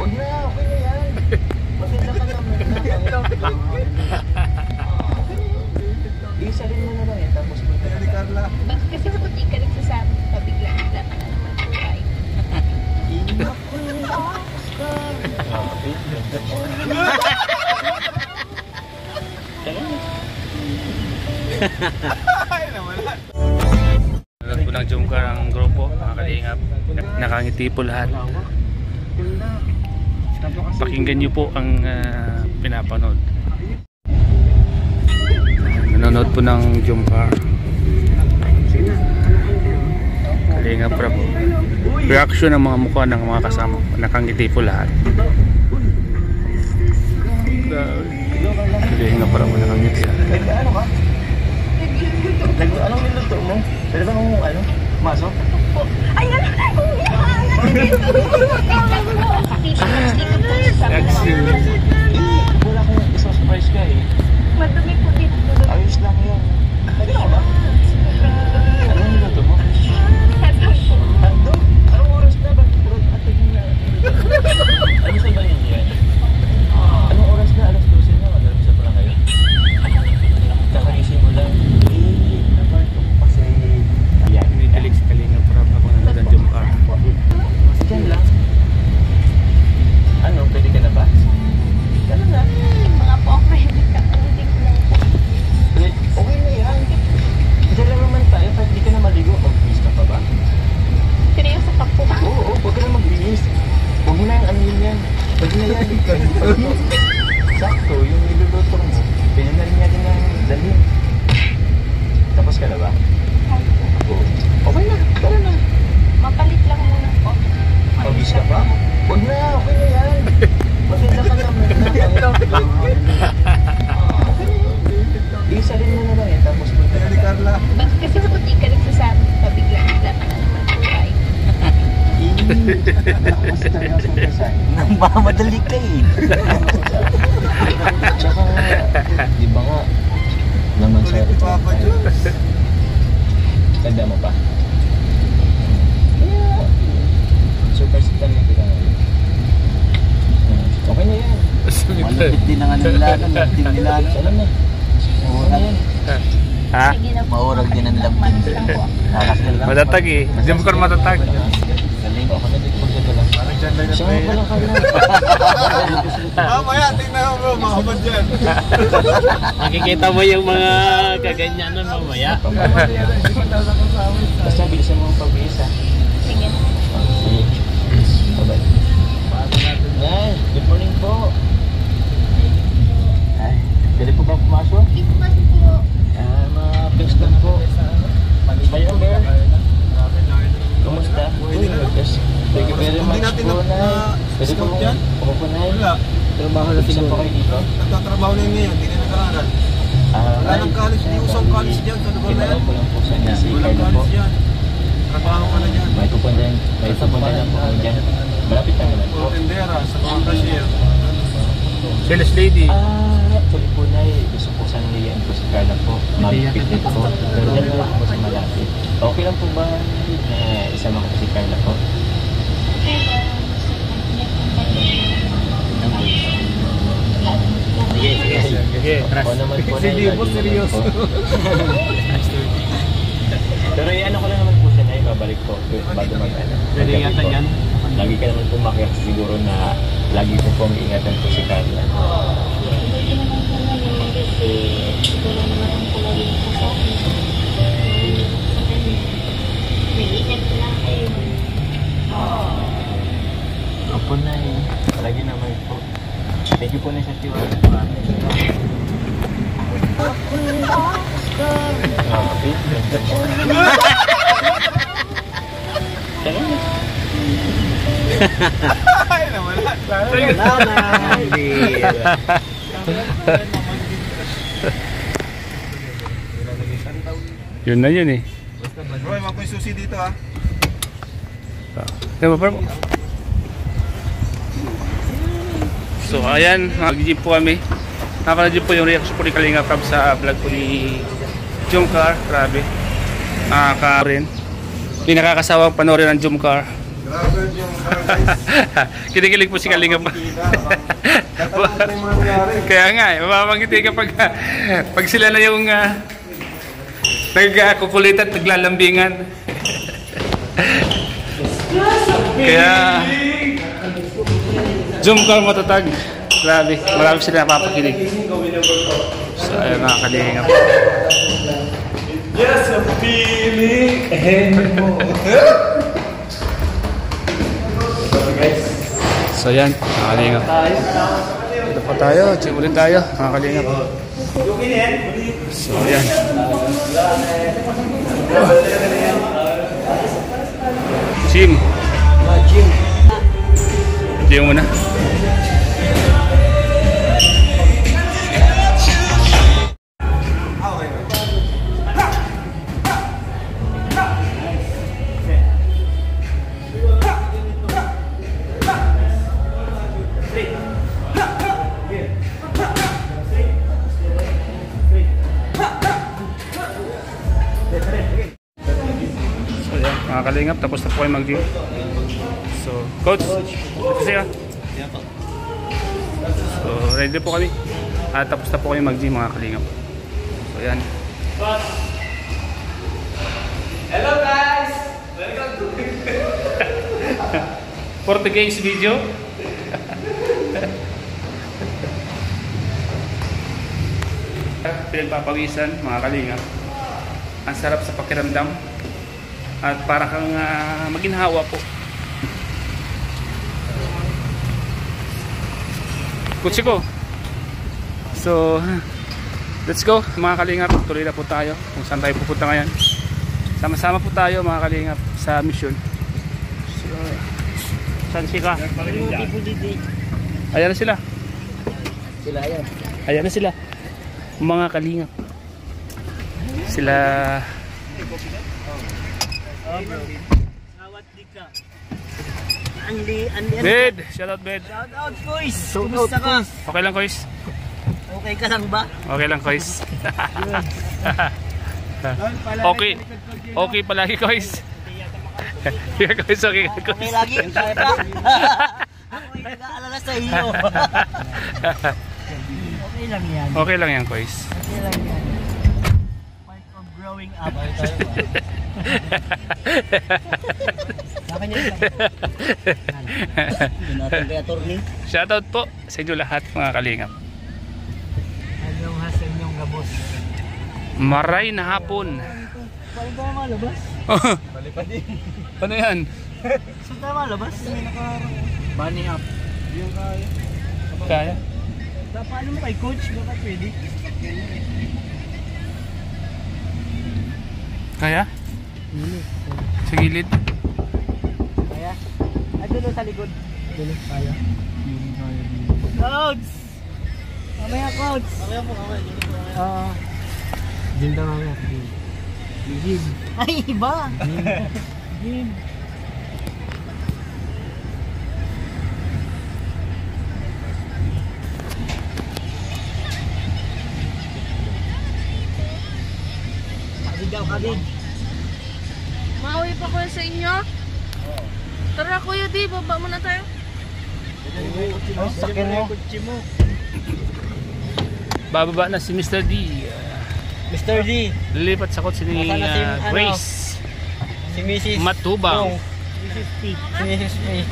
Huwag na, okay na yan. Maganda ka naman na. Isalin mo na lang yan, tapos punta na Carla. Bakit kasi puti ka nagsasabi, pabigla-bigla ka na naman po ay. Nanonood po ng Jomcar ang grupo, mga kalingap. Nakangiti po lahat. Pakinggan nyo po ang pinapanood. Nanonood po ng Jomcar. Kalingap pra po. Reaction ng mga mukha ng mga kasama. Nakangiti po lahat. Kalingap pra po, nakangiti lahat. Ano ka? Anong niluto mo? Pwede ba mong ano? Maso? Ay, ano na kung Wala kong isang surprise ka eh. madumi po dito. Ayos lang yan. Pwede ka ba? Anong niluto mo? Hando? Anong oras na? Bakit na? Ano sa ba yun yan? Anong oras na? Alas 12 na? Mag-alamisa pa lang kayo? Nakagising mo lang. Kasi yan. Nitilig si Kalingap pra po nanonood ng Jomcar. Diyan lang. Ano? Pwede ka na ba? Ano na? Mga po ako may nagkakalutik lang po. Okay na yan. Diyan lang naman tayo. Kahit di ka na maligo. Mag-bihis ka pa ba? Seryoso pa po. Oo, huwag ka na mag-bihis. Huwag mo na yung ano yun yan. Pwede na yan. Sakto, yung niluluto mo. Pwede na rin natin ng dalhin. Tapos ka na ba? Oo. Okay na. Tara na. Mapalit lang muna po. Mag-bihis ka pa? Huwag na. Okay na yan. Maganda ka naman na. Isalin mo na lang yan. Tapos punta na Carla. Bakit kasi puti ka nagsasabi, pabigla-bigla ka na naman po ay. Namamadali ka eh. Tsaka, di ba nga, naman sa tanda mo pa? Kaya, super sitan na kita ngayon. Okay na yan. Malapit din ang ano nila, team nila. Alam na. Okay na yan. Ha? Sige na po. Maurag din ang love team sila. Nakakasal lang. Matatag eh. Jomcar matatag. Galing ako na dito magdadala. Parang dyan lang siya nga pala ka na. Mamaya, tingnan mo bro, makamad yan. Makikita mo yung mga kaganyanan mamaya. Basta bilisan mo ang pagbihis ha. Sige na. Sige. Bye-bye. Nay, good morning po. Ay, pwede po ba pumasok? Hindi po kasi po. Mga pinch lang po. May number? Kumusta? Yes. Thank you very much po, Nay. Pwede po yan? po, Nay. Wala. Trabaho na siguro kayo dito? Nagtatrabaho na yun ngayon, hindi na nag-aaral. Wala nang college, di usang college dyan sa lugar na yan. Kinala ko lang po sa inyo si Walang Carla po. college dyan. Trabaho ka na dyan. May pupunta na po kami dyan. Malapit lang naman po. Puro tendera, sa mga cashier. Sales lady. Actually po, Nay, gusto po sana niyan po si Carla po. Mag-picnic po. Pero dyan lang po sa malapit. Okay lang po ba na isama ko si Carla po? Sige. Ako naman po, Nay. Sige po, seryoso. Pero ano ko lang naman po siya, Nay, babalik po bago mag-ano. Pwede ingatan yan. Lagi ka naman po makiyas siguro na lagi po pong ingatan po si Carla. Opo, Nay. Lagi naman po. Thank you po, Nay, sa tiwala po. Ay, naman. Yun na yun eh. Bro, mag may susi dito ha. Diba, bro? So ayan, mag-jeep po kami. Nakaka-jeep po yung reaction po ni Kalingap Prab sa vlog po ni Jomcar. Grabe. Rin. Hindi nakakasawang panoorin ng Jomcar. Grabe yung Kinikilig po si Kalingap. Kaya nga, mapapangiti kapag pag sila na yung nagkukulit at naglalambingan. Kaya zoom call matatag. Grabe, marami sila napapakinig. So ayun mga Kalingap. Just a feeling. So yan, mga Kalingap. Ito pa tayo, check ulit tayo, mga Kalingap. So yan. Jim. Jim muna. Mga Kalingap, tapos na po kayo mag-gym. So, coach, kasi so, ready po kami. At tapos na po kayo mag-gym mga Kalingap. So, yan. Hello guys! Welcome to Portuguese video. Pinagpapawisan mga Kalingap. Ang sarap sa pakiramdam. At para kang maginhawa po. Kutsi ko. So, let's go mga Kalingap. Tuloy na po tayo kung saan tayo pupunta ngayon. Sama-sama po tayo mga Kalingap sa mission. So, saan sila? Ayan na sila. Ayan na sila. Mga Kalingap. Sila... Bed, shout out Bed. Shout out, Kois. Kumusta ka? Okay lang, Kois. Okay ka lang ba? Okay lang, Kois. Okay. Okay palagi, Kois. Yeah, Kois, okay. Okay lagi? Kaya pa? Ako yung nag-aalala sa iyo. Okay lang yan. Okay lang yan, Kois. Okay lang yan. Part of growing up. Sa kanya lang. Natin kay attorney. Shoutout po sa inyo lahat mga Kalingap. Anong hasa inyong gabos? Maray na hapon. Paano tayo malabas? Palipad din. Ano yan? Saan tayo malabas? Bunny up. Yung kaya. Kaya? Paano mo kay coach? Baka pwede? Kaya? Sa gilid? Kaya? Ay, dulo sa likod. Dulo, kaya. Coach! Mamaya, coach! Mamaya po, mamaya. Gym daw mamaya. Gym. Ay, iba! Gym. Daw kabig. Mauwi pa ko sa inyo? Tara kuya di, baba muna tayo. Sakin mo. Bababa na si Mr. D. Mr. D. Lilipat sa kotse ni Grace. Si Mrs. Matubang. Mrs. P. Si Mrs. P.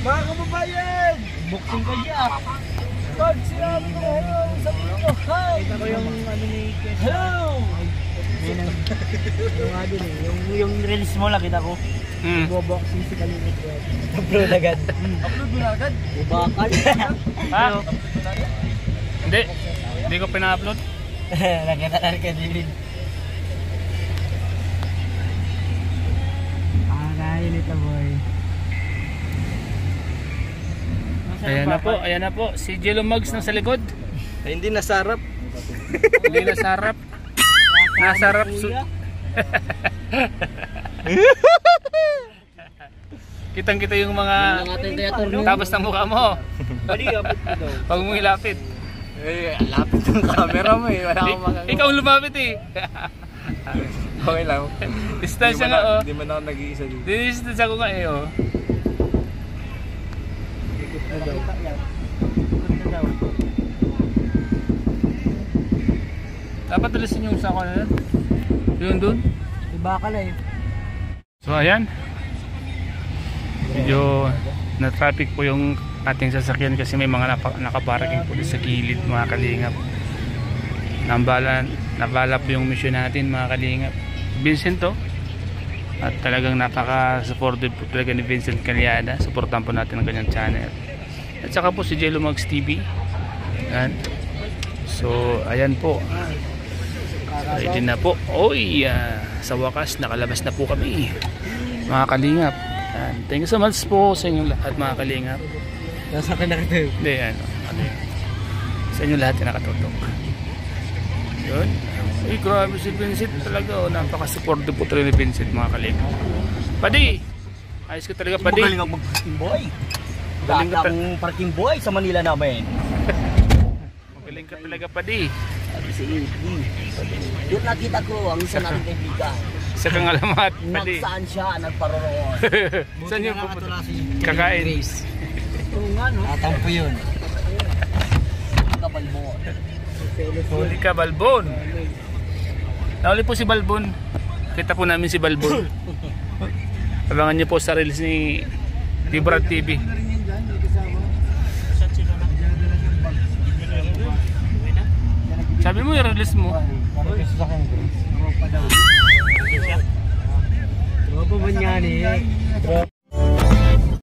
Mga kababayan! Boxing ka dyan! Pag sinabi ko ngayon, sabihin ko, hi! Kita ko yung ano ni Kes. Hello! Yung nga dun eh, yung release mo lang kita ko. Boboxing si Kalimit. Upload agad. Upload mo na agad? Bakal. Ha? Hindi. Hindi ko pina-upload. Nakita na ka, David. Kaya nito boy. Ayan na po, si Jello Mugs nasa likod. Hindi nasarap. Hindi nasarap. Nasarap. Kitang-kita yung mga tapos ng mukha mo. Pag mo ilapit. Eh, lapit ng camera mo eh. Wala akong Ikaw lumapit eh. Okay lang. Distansya nga oh. Hindi man ako nag-iisa dito. Distansya ko nga eh oh. Ikot na daw. Ikot na daw. Dapat alisin yung sako na yan. Yun dun. Iba ka na eh. So ayan. Medyo na-traffic po yung ating sasakyan kasi may mga nakaparking po sa gilid mga kalingap. Nabala po yung mission natin mga kalingap. Vincent to. At talagang napaka-supportive po talaga ni Vincent Calyada. Supportan po natin ang kanyang channel. At saka po si Jello Mags TV. Ayan. So ayan po. Ready na po. Oy, sa wakas nakalabas na po kami mga kalingap. Thank you so much po sa inyong lahat mga kalingap. Nasa akin na kita. Hindi, sa inyong lahat na nakatutok. Yun. Ay, grabe si Vincent talaga. Napaka-supportive po talaga ni Vincent mga kalingap. Padi! Ayos ka talaga, Padi. Magaling ako mag-parking boy. Galing ka Ang parking boy sa Manila namin. Magaling ka talaga, Padi. Si doon nakita ko ang isa nating kaibigan. Isa kang alamat, Padi. Saan siya nagparoroon. Saan yung pupunta? Kakain. Oo nga no. Tatampo yun. Kabalbon. Huli ka, Balbon. Nahuli po si Balbon. Kita po namin si Balbon. Abangan niyo po sa reels ni Brad TV. Sabi mo i-release mo. Tropa ba niya ni?